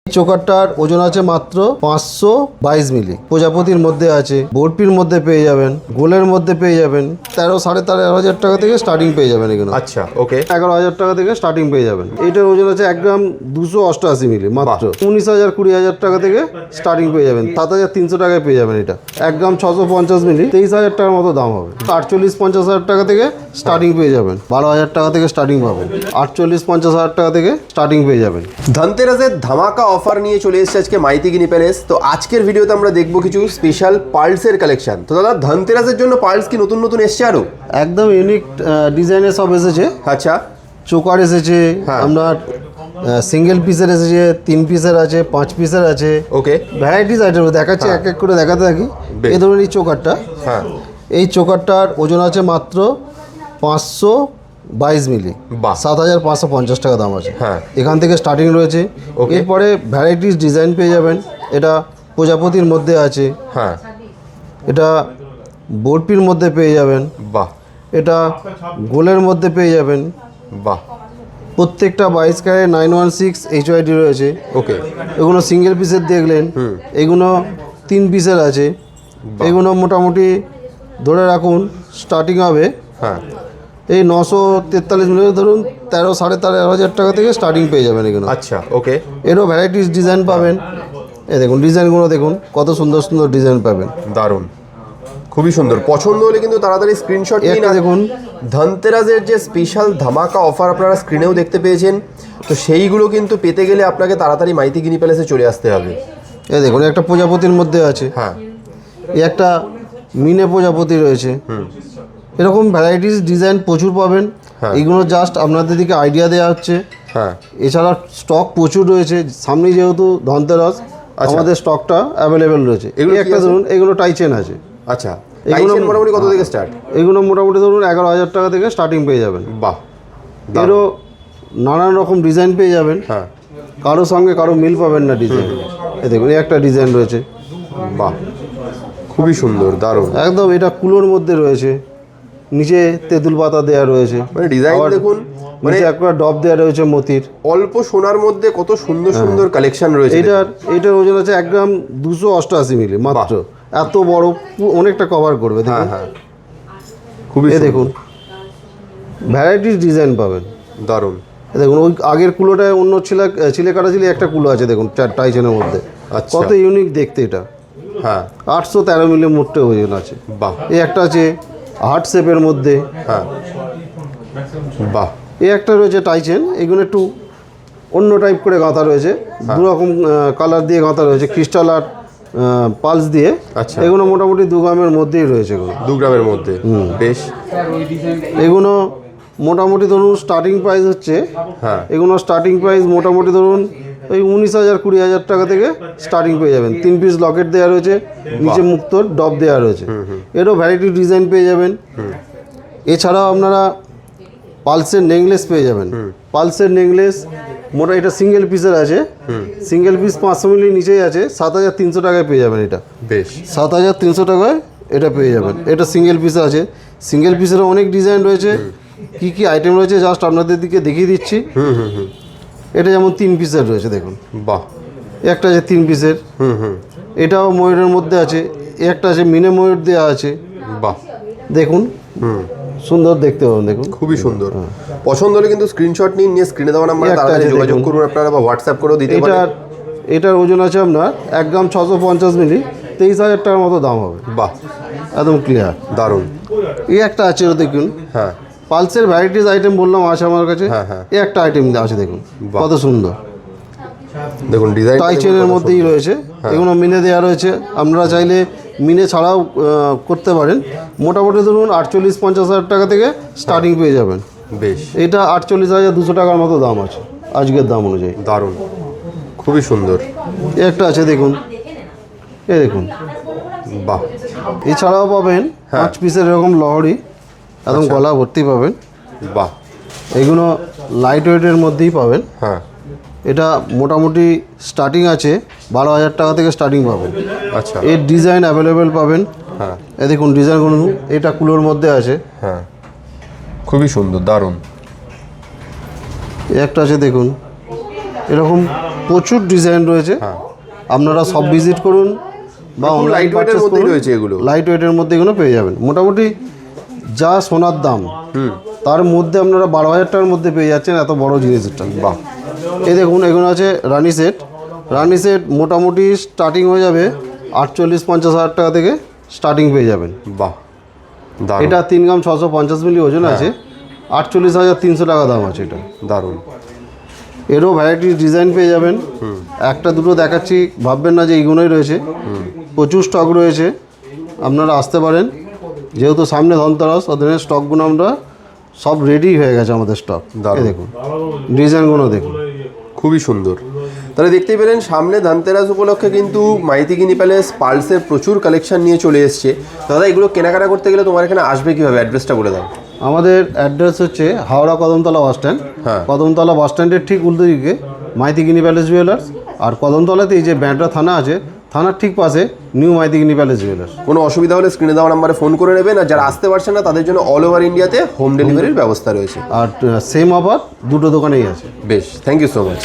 চোকারটার ওজন আছে মাত্র 522 মিলি। প্রজাপতির মধ্যে আছে, বরপির মধ্যে পেয়ে যাবেন, গোলের মধ্যে পেয়ে যাবেন। 13,500 টাকা থেকে স্টার্টিং পেয়ে যাবেন এগুলো। আচ্ছা, ওকে। 11,000 টাকা থেকে স্টার্টিং পেয়ে যাবেন। এইটার ওজন আছে 1 গ্রাম 288 মিলি মাত্র। 19,000 20,000 টাকা থেকে স্টার্টিং পেয়ে যাবেন। 7,300 টাকায় পেয়ে যাবেন এটা। 1 গ্রাম 650 মিলি 23,000 টাকার মতো দাম হবে। 48-50,000 টাকা থেকে স্টার্টিং পেয়ে যাবেন। 12,000 টাকা থেকে স্টার্টিং পাবেন। 48-50,000 টাকা থেকে স্টার্টিং পেয়ে যাবেন। ধনতেরাসের ধামাকা অফার নিয়ে চলে এসেছে আজকে মাইতি গিনি প্যালেস। তো আজকের ভিডিওতে আমরা দেখবো কিছু স্পেশাল পার্লসের কালেকশন। তো দাদা, ধনতেরাসের জন্য পার্লস কি নতুন নতুন এসছে আরো? একদম ইউনিক ডিজাইনের সব এসেছে। আচ্ছা, চোকার এসেছে, আপনার সিঙ্গেল পিসের এসেছে, 3 পিসের আছে, 5 পিসের আছে। ওকে। ভ্যারাইটিস আইটেম দেখাচ্ছি, এক এক করে দেখাতে থাকি। এই ধরুন এই চোকারটা, হ্যাঁ, এই চোকারটার ওজন আছে মাত্র 522 মিলি। বাহ। 7,550 টাকা দাম আছে। হ্যাঁ, এখান থেকে স্টার্টিং রয়েছে। এরপরে ভ্যারাইটিস ডিজাইন পেয়ে যাবেন। এটা প্রজাপতির মধ্যে আছে, হ্যাঁ, এটা বরপির মধ্যে পেয়ে যাবেন, বাহ, এটা গোলের মধ্যে পেয়ে যাবেন। বাহ, প্রত্যেকটা 22 ক্যারেট 916 HYD রয়েছে। ওকে। এগুলো সিঙ্গেল পিসের দেখলেন, এগুলো 3 পিসের আছে। এগুলো মোটামুটি ধরে রাখুন স্টার্টিং হবে, হ্যাঁ, এই 943 মিলি ধরুন 13,500 টাকা থেকে স্টার্টিং পেয়ে যাবেন এগুলো। আচ্ছা, ওকে। এরও ভ্যারাইটিস ডিজাইন পাবেন। এই দেখুন ডিজাইনগুলো দেখুন, কত সুন্দর সুন্দর ডিজাইন পাবেন। দারুণ, খুবই সুন্দর। পছন্দ হলে কিন্তু তাড়াতাড়ি স্ক্রিনশট নিন। দেখুন ধনতেরাসের যে স্পেশাল ধামাকা অফার আপনারা স্ক্রিনেও দেখতে পেয়েছেন, তো সেইগুলো কিন্তু পেতে গেলে আপনাকে তাড়াতাড়ি মাইতি গিনি প্যালেসে চলে আসতে হবে। এই দেখুন একটা প্রজাপতির মধ্যে আছে, হ্যাঁ, এই একটা মিনে প্রজাপতি রয়েছে। এরকম ভ্যারাইটিস ডিজাইন প্রচুর পাবেন। এইগুলো জাস্ট আপনাদের দিকে আইডিয়া দেওয়া হচ্ছে। হ্যাঁ, এছাড়া স্টক প্রচুর রয়েছে। সামনেই যেহেতু ধনতেরাস, আমাদের স্টকটা অ্যাভেলেবেল রয়েছে। এগুলো একটা ধরুন, এগুলো টাইচেন আছে। আচ্ছা, এগুলো মোটামুটি কত থেকে স্টার্ট? এগুলো মোটামুটি ধরুন 11,000 টাকা থেকে স্টার্টিং পেয়ে যাবেন। বাহ। এরও নানান রকম ডিজাইন পেয়ে যাবেন। হ্যাঁ, কারোর সঙ্গে কারো মিল পাবেন না ডিজাইন। এই দেখুন এই একটা ডিজাইন রয়েছে। বাহ, খুবই সুন্দর, দারুণ। একদম এটা কুলোর মধ্যে রয়েছে, নিচে তেঁতুল পাতা দেওয়া রয়েছে। মানে ডিজাইন দেখুন, মানে একটা ডব দেওয়া রয়েছে মতির। অল্প সোনার মধ্যে কত সুন্দর সুন্দর কালেকশন রয়েছে। এটার ওজন আছে 1 গ্রাম 288 মিলি মাত্র। এত বড়, অনেকটা কভার করবে। দেখুন, হ্যাঁ, খুবই দেখুন ভ্যারাইটিস ডিজাইন পাবেন। দারুণ। দেখুন ওই আগের কুলোটায় অন্য ছিলে কাটা ছিল, একটা কুলো আছে দেখুন টাইচেনের মধ্যে। কত ইউনিক দেখতে এটা। হ্যাঁ, 813 মিলি মোটে ওজন আছে। বাহ। এই একটা আছে হার্ট শেপের মধ্যে। হ্যাঁ, বাহ। এই একটা রয়েছে টাইচেন, এগুলো একটু অন্য টাইপ করে গাঁথা রয়েছে। দু রকম কালার দিয়ে গাঁথা রয়েছে, ক্রিস্টাল আর পালস দিয়ে। আচ্ছা, এগুলো মোটামুটি 2 গ্রামের মধ্যেই রয়েছে। এগুলো 2 গ্রামের মধ্যে, বেশ। এগুলো মোটামুটি ধরুন স্টার্টিং প্রাইস হচ্ছে, হ্যাঁ, এগুলো স্টার্টিং প্রাইস মোটামুটি ধরুন ওই 19,000 20,000 টাকা থেকে স্টার্টিং পেয়ে যাবেন। 3 পিস লকেট দেওয়া রয়েছে, নিচে মুক্তোর ডব দেওয়া রয়েছে। এরও ভ্যারাইটি ডিজাইন পেয়ে যাবেন। এছাড়াও আপনারা পালসের নেকলেস পেয়ে যাবেন। পালসের নেকলেস মোটা, এটা সিঙ্গেল পিসের আছে। সিঙ্গেল পিস 500 মিলি নিচেই আছে। 7,300 টাকায় পেয়ে যাবেন এটা। বেশ, 7,300 টাকায় এটা পেয়ে যাবেন। এটা সিঙ্গেল পিস আছে। সিঙ্গেল পিসেরও অনেক ডিজাইন রয়েছে। কি কি আইটেম রয়েছে জাস্ট আপনাদের দিকে দেখিয়ে দিচ্ছি। এটা যেমন 3 পিসের রয়েছে দেখুন। বাহ। একটা আছে 3 পিসের। এটাও ময়ূরের মধ্যে আছে। একটা আছে মিনে ময়ূর দেওয়া আছে। বাহ, দেখুন সুন্দর দেখতে পাবেন। দেখুন খুবই সুন্দর। পছন্দ হলে কিন্তু স্ক্রিনশট নিন, নিয়ে স্ক্রিনে দেওয়া নাম্বারে তাড়াতাড়ি যোগাযোগ করুন আপনারা, বা হোয়াটসঅ্যাপ করেও দিতে পারেন। এটার ওজন আছে আপনার 1 গ্রাম 650 মিলি, 23,000 টাকার মতো দাম হবে। বাহ, একদম ক্লিয়ার, দারুণ। এই একটা আছে দেখুন। হ্যাঁ, পালসের ভ্যারাইটিস আইটেম বললাম আছে আমার কাছে। হ্যাঁ, এই একটা আইটেম আছে দেখুন, কত সুন্দর। দেখুন ডিজাইন টাইচেনের মধ্যেই রয়েছে। এগুলো মিনে দেওয়া রয়েছে। আপনারা চাইলে মিনে ছাড়াও করতে পারেন। মোটামুটি ধরুন 48-50,000 টাকা থেকে স্টার্টিং পেয়ে যাবেন। বেশ, এটা 48,200 টাকার মতো দাম আছে আজকের দাম অনুযায়ী। দারুণ, খুবই সুন্দর। একটা আছে দেখুন, এই দেখুন। বাহ। এছাড়াও পাবেন 5 পিসের এরকম লহরি, একদম গলা ভর্তি পাবেন। বাহ, এগুলো লাইট ওয়েটের মধ্যেই পাবেন। হ্যাঁ, এটা মোটামুটি স্টার্টিং আছে 12,000 টাকা থেকে স্টার্টিং পাবেন। আচ্ছা, এর ডিজাইন অ্যাভেলেবেল পাবেন। হ্যাঁ, এই দেখুন ডিজাইনগুলো, এটা কুলোর মধ্যে আছে। হ্যাঁ, খুবই সুন্দর, দারুণ। একটা আছে দেখুন, এরকম প্রচুর ডিজাইন রয়েছে, হ্যাঁ। আপনারা সব ভিজিট করুন বা খুব অনলাইন light weight এর মধ্যেই রয়েছে এগুলো। লাইট ওয়েটের মধ্যে এগুলো পেয়ে যাবেন। মোটামুটি যা সোনার দাম তার মধ্যে আপনারা 12,000 টাকার মধ্যে পেয়ে যাচ্ছেন এত বড় জিনিসটা। বাহ, এই দেখুন এগুলো আছে রানি সেট। রানি সেট মোটামুটি স্টার্টিং হয়ে যাবে 48-50 হাজার টাকা থেকে স্টার্টিং পেয়ে যাবেন। বাহ, দারুণ এটা 3 গ্রাম 650 মিলি ওজন আছে, 48,300 টাকা দাম আছে এটা। দারুণ। এরও ভ্যারাইটি ডিজাইন পেয়ে যাবেন। একটা দুটো দেখাচ্ছি, ভাববেন না যে এইগুলোই রয়েছে, প্রচুর স্টক রয়েছে, আপনারা আসতে পারেন। যেহেতু সামনে ধনতেরাস, ওদের স্টকগুলো আমরা সব রেডি হয়ে গেছে আমাদের স্টক। দারুণ। দেখুন ডিজাইনগুলো দেখুন, খুবই সুন্দর। তাহলে দেখতেই পেলেন সামনে ধনতেরাস উপলক্ষে কিন্তু মাইতিগিনি প্যালেস পালসের প্রচুর কালেকশন নিয়ে চলে এসছে। দাদা এগুলো কেনাকাটা করতে গেলে তোমার এখানে আসবে কীভাবে, অ্যাড্রেসটা বলে দাও। আমাদের অ্যাড্রেস হচ্ছে হাওড়া কদমতলা বাস স্ট্যান্ড। হ্যাঁ। কদমতলা বাস স্ট্যান্ডের ঠিক উল্টো দিকে মাইতিগিনি প্যালেস জুয়েলার্স, আর কদমতলাতে এই যে ব্যান্ডরা থানা আছে, থানার ঠিক পাশে নিউ মাইতিগিনি প্যালেস জুয়েলার্স। কোনো অসুবিধা হলে স্ক্রিনে দেওয়া নাম্বারে ফোন করে নেবেন, আর যারা আসতে পারছেন না তাদের জন্য অল ওভার ইন্ডিয়াতে হোম ডেলিভারির ব্যবস্থা রয়েছে। আর সেম অফার দুটো দোকানেই আছে। বেশ, থ্যাংক ইউ সো মাচ।